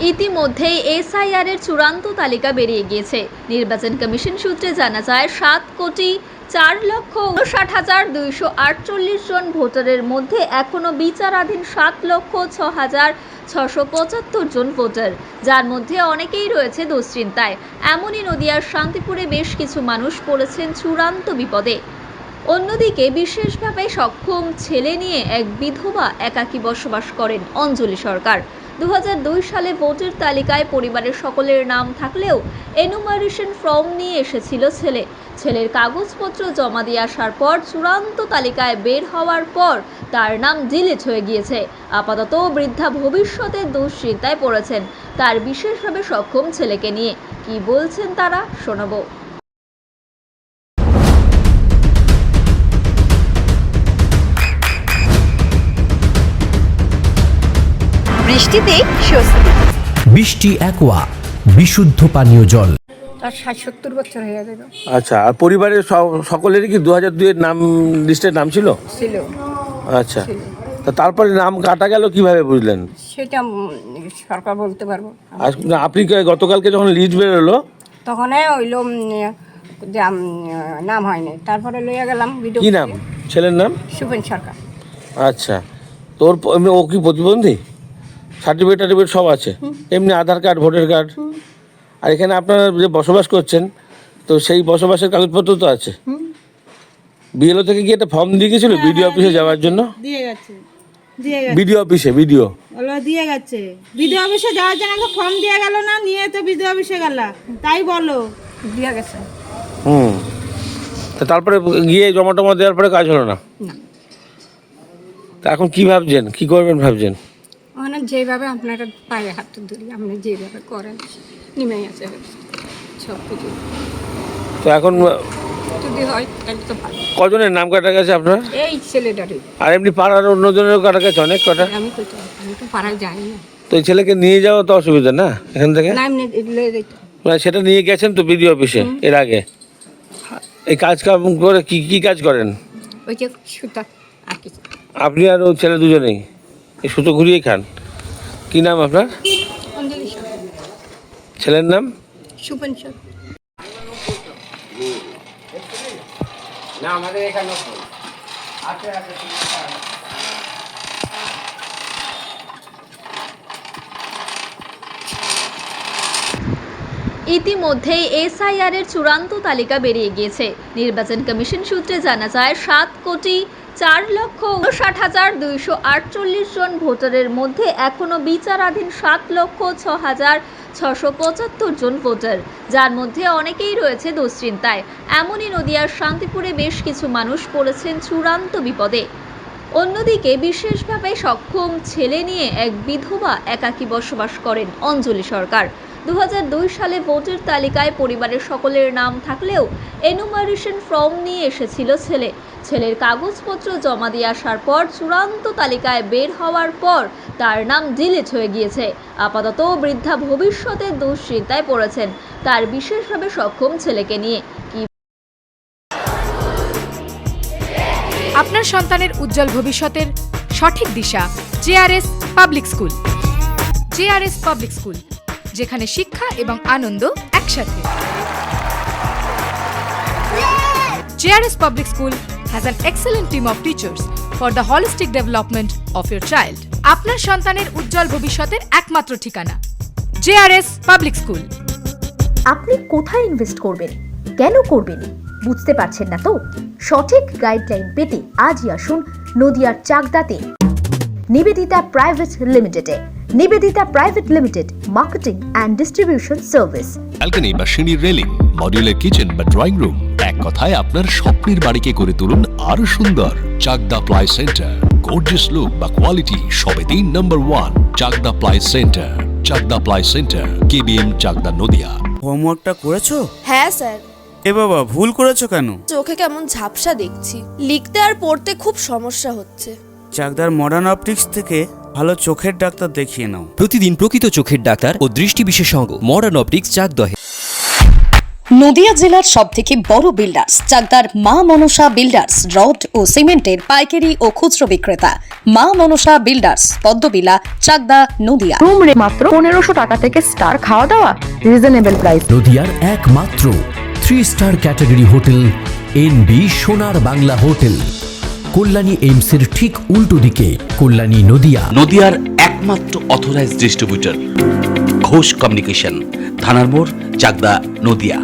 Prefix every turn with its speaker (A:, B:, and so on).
A: ইতিমধ্যেই এসআইআর এর চূড়ান্ত তালিকা বেরিয়ে গিয়েছে। নির্বাচন কমিশন সূত্রে জানা যায় 7,04,59,248 জন ভোটারের মধ্যে এখনও বিচারাধীন 7,06,675 জন ভোটার, যার মধ্যে অনেকেই রয়েছে দুশ্চিন্তায়। এমনই নদিয়ার শান্তিপুরে বেশ কিছু মানুষ পড়েছেন চূড়ান্ত বিপদে। অন্যদিকে বিশেষভাবে সক্ষম ছেলে নিয়ে এক বিধবা একাকী বসবাস করেন অঞ্জলি সরকার। 2002 সালে ভোটার তালিকায় পরিবারের সকলের নাম থাকলেও এনুমারেশন ফর্ম নিয়ে এসেছিল ছেলের কাগজপত্র জমা দিয়ে আসার পর চূড়ান্ত তালিকায় বের হওয়ার পর তার নাম ডিলিট হয়ে গিয়েছে। আপাতত বৃদ্ধা ভবিষ্যতে দুশ্চিন্তায় পড়েছেন তার বিশেষভাবে সক্ষম ছেলেকে নিয়ে। কি বলছেন তারা, শোনাবো।
B: বৃষ্টিতে স্বস্তি।
C: বৃষ্টি অ্যাকোয়া বিশুদ্ধ পানীয় জল।
D: তার 60-70 বছর হয়ে গেল।
E: আচ্ছা, আর পরিবারের সকলেরই কি 2002 এর নাম লিস্টের নাম ছিল?
D: ছিল।
E: আচ্ছা, তা তারপরে নাম কাটা গেল কিভাবে বুঝলেন?
D: সেটা সরকার বলতে পারবো।
E: আপনি গতকালকে যখন লিস্ট বেরোলো
D: তখন হইলো নাম হয়নি, তারপরে লইয়া গেলাম।
E: কি নাম ছেলের নাম?
D: সুপেন সরকার।
E: আচ্ছা, তোর ও কি প্রতিবন্ধী? সার্টিফিকেট সব আছে, এমনি আধার কার্ড, ভোটার কার্ড। আর এখানে আপনারা যে বসবাস করছেন, তো সেই বসবাসের কাগজপত্র তো আছে। বিএলও থেকে কি একটা ফর্ম দিয়ে গেছিল বিডিও অফিসে যাওয়ার জন্য?
F: দিয়ে গেছে
E: বিডিও অফিসে বিডিও
F: দিয়ে গেছে বিডিও অফিসে যাওয়ার জন্য তো ফর্ম দিয়ে গেল না, নিয়ে তো বিডিও অফিসে গেল, তাই বলো
D: দিয়ে গেছে।
E: তা তারপরে গিয়ে জমা টমা দেওয়ার পরে কাজ হলো না? তা এখন কি ভাবছেন, কি করবেন ভাবছেন?
D: মানে যেভাবে আপনারা পায়ে হাত ধরি, আপনি যেভাবে করেন নেমেই আছে সব কিছু।
E: তো এখন
D: যদি হয় তাহলে তো ভালো।
E: কজনের নাম কাটা গেছে আপনার?
D: এই ছেলেটারই।
E: আর এমনি পাড়ার অন্যজনেরও কাটা গেছে অনেক কটা।
D: আমি তো পাড়ায় যাই না।
E: তো এই ছেলেকে নিয়ে যাওয়া তো অসুবিধা না এখান থেকে?
D: না, এমনি লয়ে যাইতো।
E: মানে সেটা নিয়ে গেছেন তো বিডিও অফিসে এর আগে? এই কাজ কাম করে কি কাজ করেন?
D: ওই যে সুতা আর কিছু।
E: আপনি আর ও ছেলে দুজনেই এই সুতো ঘুরিয়ে খান? কি নাম আপনার?
D: অঞ্জলি সরকার।
E: ছেলের নাম?
D: সুপেন সরকার।
E: না, আমাদের এখানে
A: ইতিমধ্যেই এসআইআর এর চূড়ান্ত তালিকা বেরিয়ে গিয়েছে। নির্বাচন কমিশন সূত্রে জানা যায় 7,04,59,248 জন ভোটারের মধ্যে এখনও বিচারাধীন 7,06,675 জন ভোটার, যার মধ্যে অনেকেই রয়েছে দুশ্চিন্তায়। এমনই নদিয়ার শান্তিপুরে বেশ কিছু মানুষ পড়েছেন চূড়ান্ত বিপদে। অন্যদিকে বিশেষভাবে সক্ষম ছেলে নিয়ে এক বিধবা একাকী বসবাস করেন অঞ্জলি সরকার। 2002 সালে ভোটার তালিকায় পরিবারের সকলের নাম থাকলেও এনুমারেশন ফর্ম নিয়ে এসেছিল ছেলের কাগজপত্র জমা দিয়ে আসার পর চূড়ান্ত তালিকায় বের হওয়ার পর তার নাম ডিলিট হয়ে গিয়েছে। আপাতত বৃদ্ধা ভবিষ্যতে দুশ্চিন্তায় পড়েছেন তার বিশেষভাবে সক্ষম ছেলেকে নিয়ে।
B: আপনার সন্তানের উজ্জ্বল ভবিষ্যতের সঠিক দিশা JRS public school. JRS public school, যেখানে শিক্ষা এবং আনন্দ একসাথে। JRS public school has an excellent team of teachers for the holistic development of your child. আপনার সন্তানের উজ্জ্বল ভবিষ্যতের একমাত্র ঠিকানা জেআরএস পাবলিক স্কুল।
G: আপনি কোথায় ইনভেস্ট করবেন, কেন করবেন, বুঝতে পারছেন না তো? সঠিক গাইডলাইন পেতে আজই আসুন নদিয়ার চাকদাতে নিবেদিতা প্রাইভেট লিমিটেডে। Nivedita private limited, marketing and distribution service.
H: Balcony বা সিঁড়ির রেলিং, মডিউলার কিচেন বা ড্রয়িং রুম, এক কথায় আপনার স্বপ্নের বাড়িকে করে তুলুন আরো সুন্দর। Chakdah ply centre, gorgeous look বা কোয়ালিটি সবেতেই number 1। Chakdah ply centre, Chakdah ply centre, KBM, Chakdah, Nadia.
I: হোমওয়ার্কটা করেছো?
J: হ্যাঁ স্যার।
I: এ বাবা, ভুল করেছো কেন?
J: চোখে কেমন ঝাপসা দেখছি, লিখতে আর পড়তে খুব সমস্যা হচ্ছে।
I: চাকদার মডার্ন অপটিক্স থেকে ভালো চোখের ডাক্তার দেখিয়ে নাও।
C: প্রতিদিন প্রকৃত চোখের ডাক্তার ও দৃষ্টি বিশেষজ্ঞ মডার্ন অপটিক্স চাকদহে।
K: নদিয়া জেলার সবথেকে বড় বিল্ডার্স চাকদার মা মনসা বিল্ডার্স রড ও সিমেন্টের পাইকারি ও খুচরো বিক্রেতা মা মনসা বিল্ডার্স পদ্মবিলা চাকদা নদিয়া।
G: রুম রে মাত্র 1500 টাকা থেকে স্টার খাওয়া দাওয়া, রিজনেবল প্রাইস।
C: নদিয়ার একমাত্র 3 স্টার ক্যাটাগরি হোটেল এনবি সোনার বাংলা হোটেল, কল্যাণী এইমসের ঠিক উল্টো দিকে, কল্যাণী নদিয়া।
L: নদিয়ার একমাত্র অথরাইজড ডিস্ট্রিবিউটর ঘোষ কমিউনিকেশন, থানার মোড়, চাকদা, নদিয়া।